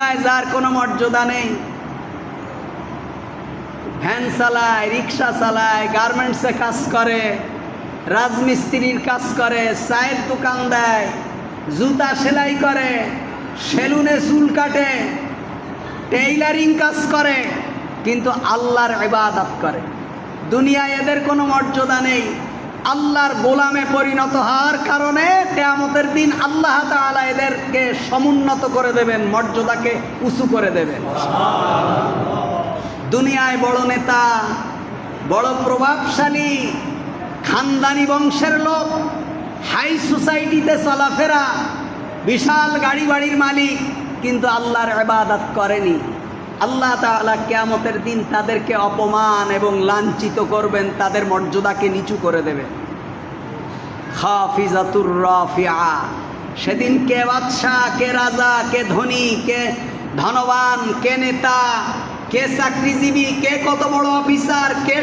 যার কোনো মর্যাদা নেই, ভ্যান চালায়, রিক্সা চালায়, গার্মেন্টসে কাজ করে, রাজমিস্ত্রির কাজ করে, চায়ের দোকান দেয়, জুতা সেলাই করে, সেলুনে চুল কাটে, টেইলারিং কাজ করে, কিন্তু আল্লাহর ইবাদত করে। দুনিয়ায় এদের কোনো মর্যাদা নেই। আল্লাহর গোলামে পরিণত হওয়ার কারণে কিয়ামতের দিন আল্লাহ তাআলা এদেরকে সমুন্নত করে দেবেন, মর্যাদাকে উঁচু করে দেবেন। দুনিয়ায় বড় নেতা, বড় প্রভাবশালী, খানদানি বংশের লোক, হাই সোসাইটিতে চলাফেরা, বিশাল গাড়ি বাড়ির মালিক, কিন্তু আল্লাহর ইবাদত করেনি। আল্লাহ তাআলা কিয়ামতের দিন তাদেরকে অপমান এবং লাঞ্ছিত করবেন, তাদের মর্যাদাকে নিচু করে দেবেন। খাফিজাতুর রাফিআ, সেদিন কে বাদশাহ, কে রাজা, কে ধনী, কে ধনবান, কে নেতা, কে চাকরিজীবী, কে কত বড় অফিসার, কে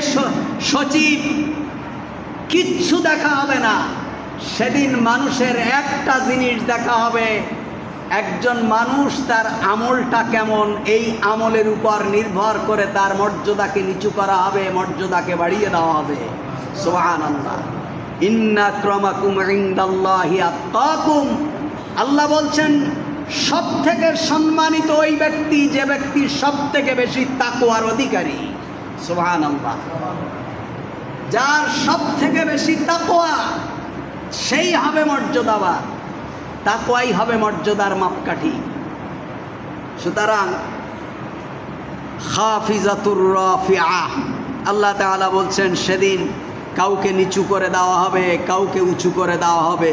সচিব, কিচ্ছু দেখা হবে না। সেদিন মানুষের একটা জিনিস দেখা হবে, একজন মানুষ তার আমলটা কেমন, এই আমলের উপর নির্ভর করে তার মর্যাদাকে নিচু করা হবে, মর্যাদাকে বাড়িয়ে দেওয়া হবে। সুবহানাল্লাহ। ইন্না আক্রামাকুম ইনদাল্লাহি আতকাকুম, আল্লাহ বলছেন সব থেকে সম্মানিত ওই ব্যক্তি যে ব্যক্তি সব থেকে বেশি তাকওয়ার অধিকারী। সুবহানাল্লাহ। যার সব থেকে বেশি তাকওয়া, সেই হবে মর্যাদাবান, তাকওয়াই হবে মর্যাদার মাপকাঠি। সুতরাং খাফিজাতুর রাফিআ, আল্লাহ তাআলা বলছেন সেদিন কাউকে নিচু করে দেওয়া হবে, কাউকে উঁচু করে দেওয়া হবে।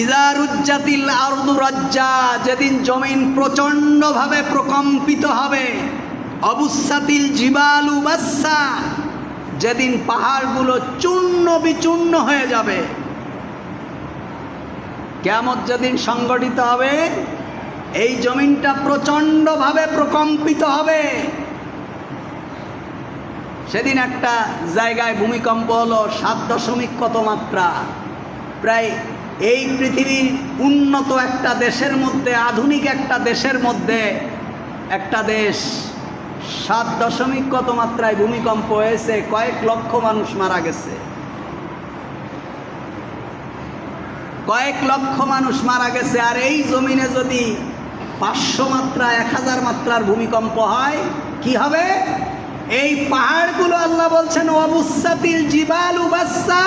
ইযা রুজ্জাতিল আরদু রাজ্জা, যেদিন জমিন প্রচণ্ডভাবে প্রকম্পিত হবে। অবুসাতিল জিবালু বাসসা, যেদিন পাহাড়গুলো চূর্ণ বিচূর্ণ হয়ে যাবে। কিয়ামত যেদিন সংগঠিত হবে, এই জমিনটা প্রচণ্ডভাবে প্রকম্পিত হবে। সেদিন একটা জায়গায় ভূমিকম্প হলো 7 কত মাত্রা, প্রায় এই পৃথিবীর উন্নত একটা দেশের মধ্যে, আধুনিক একটা দেশের মধ্যে একটা দেশ 7 কত মাত্রায় ভূমিকম্প হয়েছে, কয়েক লক্ষ মানুষ মারা গেছে, কয়েক লক্ষ মানুষ মারা গেছে। আর এই জমিনে যদি 500 মাত্রা, 1000 মাত্রার ভূমিকম্প হয়, কি হবে? এই পাহাড়গুলো আল্লাহ বলছেন ওয়াবুসাতিল জিবালু বাসসা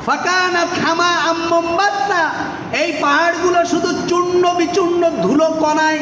ফাকানাত হামাআম মুমবাত্তা, এই পাহাড়গুলো শুধু চূর্ণ বিচূর্ণ ধুলো কণায়